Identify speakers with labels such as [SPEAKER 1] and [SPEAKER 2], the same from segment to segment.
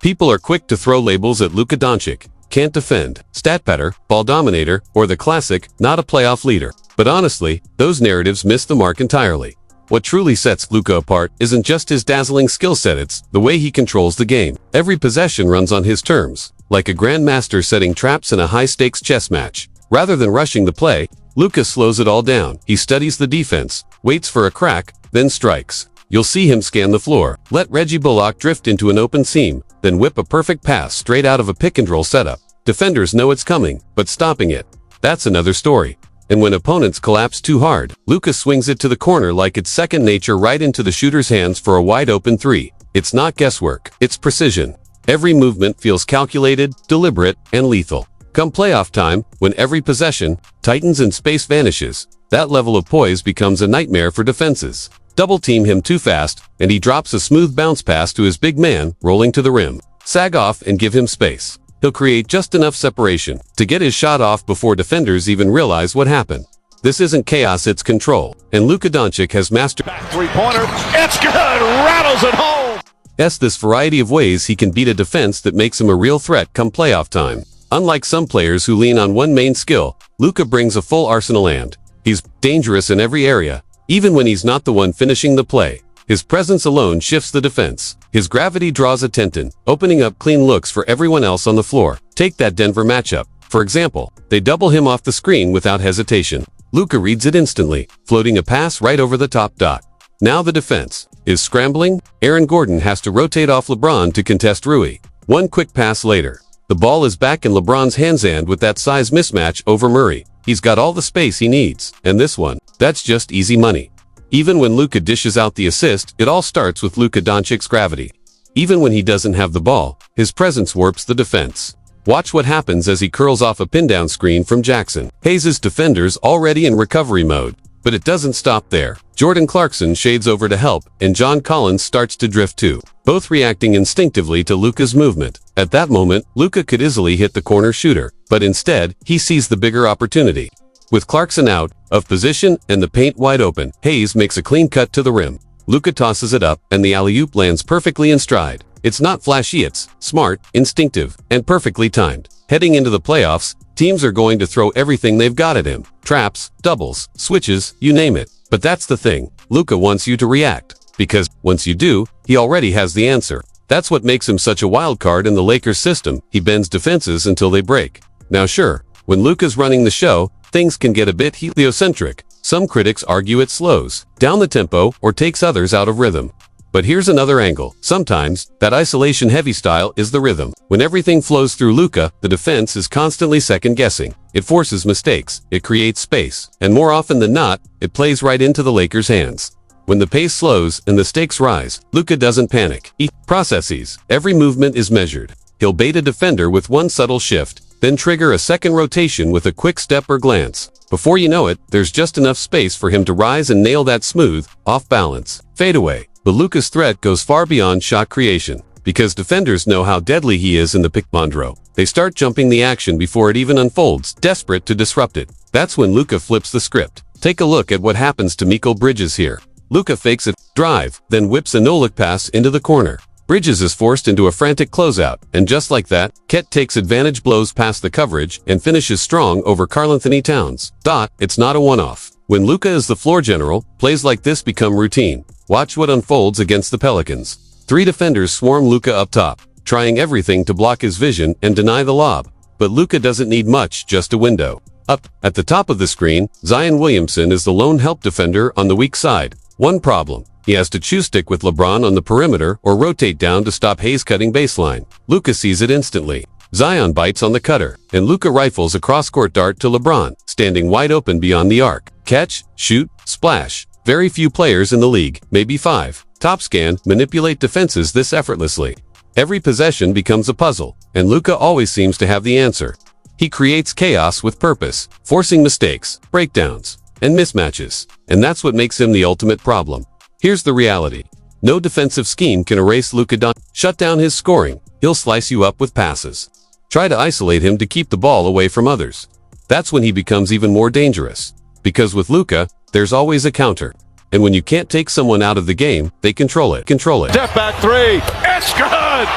[SPEAKER 1] People are quick to throw labels at Luka Dončić: can't defend, stat patter, ball dominator, or the classic, not a playoff leader. But honestly, those narratives miss the mark entirely. What truly sets Luka apart isn't just his dazzling skill set, it's the way he controls the game. Every possession runs on his terms, like a grandmaster setting traps in a high-stakes chess match. Rather than rushing the play, Luka slows it all down. He studies the defense, waits for a crack, then strikes. You'll see him scan the floor, let Reggie Bullock drift into an open seam, then whip a perfect pass straight out of a pick-and-roll setup. Defenders know it's coming, but stopping it, that's another story. And when opponents collapse too hard, Luka swings it to the corner like it's second nature, right into the shooter's hands for a wide-open three. It's not guesswork, it's precision. Every movement feels calculated, deliberate, and lethal. Come playoff time, when every possession tightens and space vanishes, that level of poise becomes a nightmare for defenses. Double team him too fast, and he drops a smooth bounce pass to his big man, rolling to the rim. Sag off and give him space. He'll create just enough separation to get his shot off before defenders even realize what happened. This isn't chaos, it's control, and Luka Dončić has mastered
[SPEAKER 2] back three-pointer. It's good, rattles it home.
[SPEAKER 1] This variety of ways he can beat a defense that makes him a real threat come playoff time. Unlike some players who lean on one main skill, Luka brings a full arsenal and he's dangerous in every area. Even when he's not the one finishing the play, his presence alone shifts the defense. His gravity draws attention, opening up clean looks for everyone else on the floor. Take that Denver matchup, for example. They double him off the screen without hesitation. Luka reads it instantly, floating a pass right over the top dot. Now the defense is scrambling. Aaron Gordon has to rotate off LeBron to contest Rui. One quick pass later, the ball is back in LeBron's hands, and with that size mismatch over Murray, he's got all the space he needs. And this one, that's just easy money. Even when Luka dishes out the assist, it all starts with Luka Dončić's gravity. Even when he doesn't have the ball, his presence warps the defense. Watch what happens as he curls off a pin-down screen from Jackson. Hayes' defenders already in recovery mode. But it doesn't stop there. Jordan Clarkson shades over to help, and John Collins starts to drift too, both reacting instinctively to Luka's movement. At that moment, Luka could easily hit the corner shooter, but instead, he sees the bigger opportunity. With Clarkson out of position and the paint wide open, Hayes makes a clean cut to the rim. Luka tosses it up, and the alley-oop lands perfectly in stride. It's not flashy, it's smart, instinctive, and perfectly timed. Heading into the playoffs, teams are going to throw everything they've got at him. Traps, doubles, switches, you name it. But that's the thing, Luka wants you to react. Because, once you do, he already has the answer. That's what makes him such a wild card in the Lakers system. He bends defenses until they break. Now sure, when Luka's running the show, things can get a bit heliocentric. Some critics argue it slows down the tempo or takes others out of rhythm. But here's another angle. Sometimes, that isolation-heavy style is the rhythm. When everything flows through Luka, the defense is constantly second-guessing. It forces mistakes, it creates space, and more often than not, it plays right into the Lakers' hands. When the pace slows and the stakes rise, Luka doesn't panic. He processes. Every movement is measured. He'll bait a defender with one subtle shift, then trigger a second rotation with a quick step or glance. Before you know it, there's just enough space for him to rise and nail that smooth, off-balance fadeaway. But Luka's threat goes far beyond shot creation. Because defenders know how deadly he is in the pick-and-roll, they start jumping the action before it even unfolds, desperate to disrupt it. That's when Luka flips the script. Take a look at what happens to Mikal Bridges here. Luka fakes a drive, then whips a no-look pass into the corner. Bridges is forced into a frantic closeout, and just like that, Ket takes advantage, blows past the coverage, and finishes strong over Karl-Anthony Towns. It's not a one-off. When Luka is the floor general, plays like this become routine. Watch what unfolds against the Pelicans. 3 defenders swarm Luka up top, trying everything to block his vision and deny the lob. But Luka doesn't need much, just a window. Up at the top of the screen, Zion Williamson is the lone help defender on the weak side. One problem. He has to choose stick with LeBron on the perimeter or rotate down to stop Hayes cutting baseline. Luka sees it instantly. Zion bites on the cutter, and Luka rifles a cross-court dart to LeBron, standing wide open beyond the arc. Catch, shoot, splash. Very few players in the league, maybe 5, top scan, manipulate defenses this effortlessly. Every possession becomes a puzzle, and Luka always seems to have the answer. He creates chaos with purpose, forcing mistakes, breakdowns, and mismatches. And that's what makes him the ultimate problem. Here's the reality. No defensive scheme can erase Luka Dončić. Shut down his scoring, he'll slice you up with passes. Try to isolate him to keep the ball away from others. That's when he becomes even more dangerous. Because with Luka, there's always a counter. And when you can't take someone out of the game, they control it.
[SPEAKER 2] Step back three. It's good.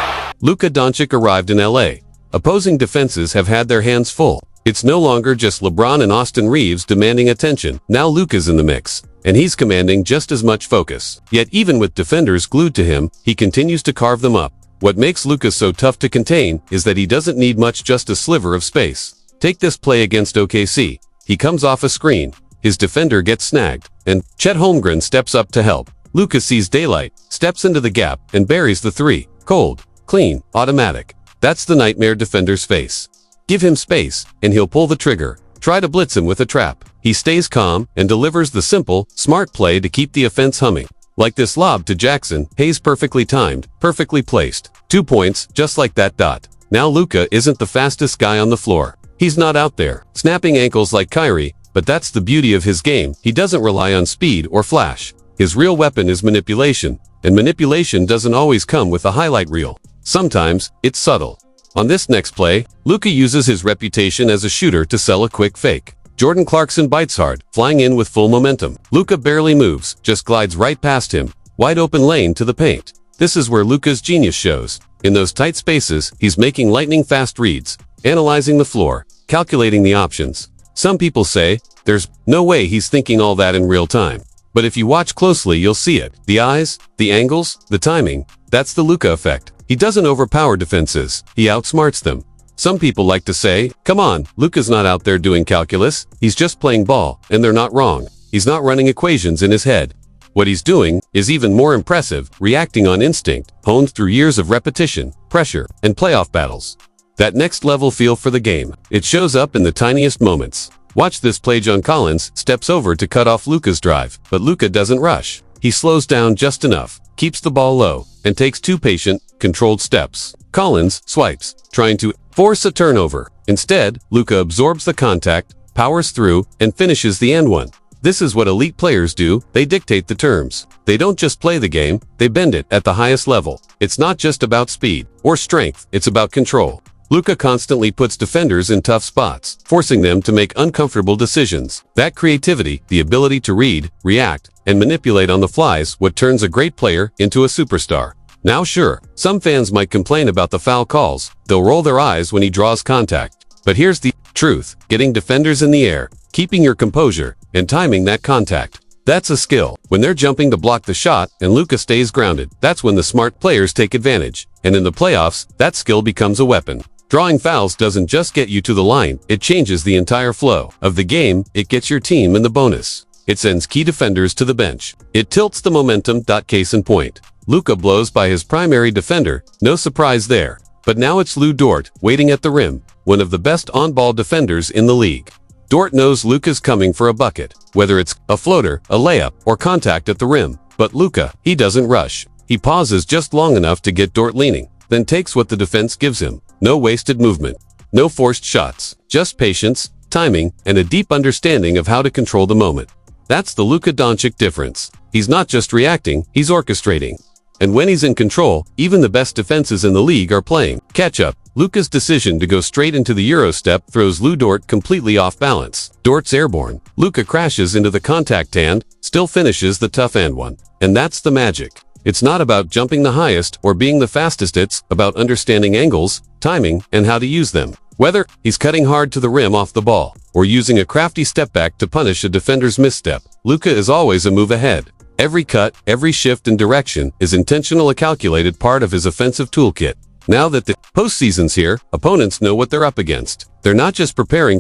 [SPEAKER 1] Luka Dončić arrived in LA. Opposing defenses have had their hands full. It's no longer just LeBron and Austin Reeves demanding attention. Now Luka's in the mix, and he's commanding just as much focus. Yet even with defenders glued to him, he continues to carve them up. What makes Luka so tough to contain is that he doesn't need much, just a sliver of space. Take this play against OKC. He comes off a screen, his defender gets snagged, and Chet Holmgren steps up to help. Luka sees daylight, steps into the gap, and buries the three. Cold, clean, automatic. That's the nightmare defenders face. Give him space, and he'll pull the trigger. Try to blitz him with a trap. He stays calm and delivers the simple, smart play to keep the offense humming. Like this lob to Jackson, Hayes perfectly timed, perfectly placed. 2 points, just like that. Now Luka isn't the fastest guy on the floor. He's not out there, snapping ankles like Kyrie, but that's the beauty of his game. He doesn't rely on speed or flash. His real weapon is manipulation, and manipulation doesn't always come with a highlight reel. Sometimes, it's subtle. On this next play, Luka uses his reputation as a shooter to sell a quick fake. Jordan Clarkson bites hard, flying in with full momentum. Luka barely moves, just glides right past him. Wide open lane to the paint. This is where Luka's genius shows. In those tight spaces, he's making lightning-fast reads, analyzing the floor, calculating the options. Some people say, there's no way he's thinking all that in real time. But if you watch closely, you'll see it. The eyes, the angles, the timing. That's the Luka effect. He doesn't overpower defenses, he outsmarts them. Some people like to say, come on, Luka's not out there doing calculus, he's just playing ball, and they're not wrong. He's not running equations in his head. What he's doing is even more impressive, reacting on instinct, honed through years of repetition, pressure, and playoff battles. That next level feel for the game, it shows up in the tiniest moments. Watch this play. John Collins steps over to cut off Luka's drive, but Luka doesn't rush. He slows down just enough, keeps the ball low, and takes 2 patient, controlled steps. Collins swipes, trying to force a turnover. Instead, Luka absorbs the contact, powers through, and finishes the and one. This is what elite players do. They dictate the terms. They don't just play the game, they bend it at the highest level. It's not just about speed or strength, it's about control. Luka constantly puts defenders in tough spots, forcing them to make uncomfortable decisions. That creativity, the ability to read, react, and manipulate on the fly is what turns a great player into a superstar. Now sure, some fans might complain about the foul calls. They'll roll their eyes when he draws contact. But here's the truth. Getting defenders in the air, keeping your composure, and timing that contact. That's a skill. When they're jumping to block the shot and Luka stays grounded, that's when the smart players take advantage. And in the playoffs, that skill becomes a weapon. Drawing fouls doesn't just get you to the line, it changes the entire flow of the game. It gets your team in the bonus. It sends key defenders to the bench. It tilts the momentum. Case in point. Luka blows by his primary defender, no surprise there. But now it's Lu Dort, waiting at the rim, one of the best on-ball defenders in the league. Dort knows Luka's coming for a bucket, whether it's a floater, a layup, or contact at the rim. But Luka, he doesn't rush. He pauses just long enough to get Dort leaning, then takes what the defense gives him. No wasted movement, no forced shots, just patience, timing, and a deep understanding of how to control the moment. That's the Luka Dončić difference. He's not just reacting, he's orchestrating. And when he's in control, even the best defenses in the league are playing catch-up. Luka's decision to go straight into the Euro step throws Lu Dort completely off balance. Dort's airborne. Luka crashes into the contact and still finishes the tough and one. And that's the magic. It's not about jumping the highest or being the fastest, it's about understanding angles, timing, and how to use them. Whether he's cutting hard to the rim off the ball or using a crafty step back to punish a defender's misstep, Luka is always a move ahead. Every cut, every shift in direction is intentional, a calculated part of his offensive toolkit. Now that the postseason's here, opponents know what they're up against. They're not just preparing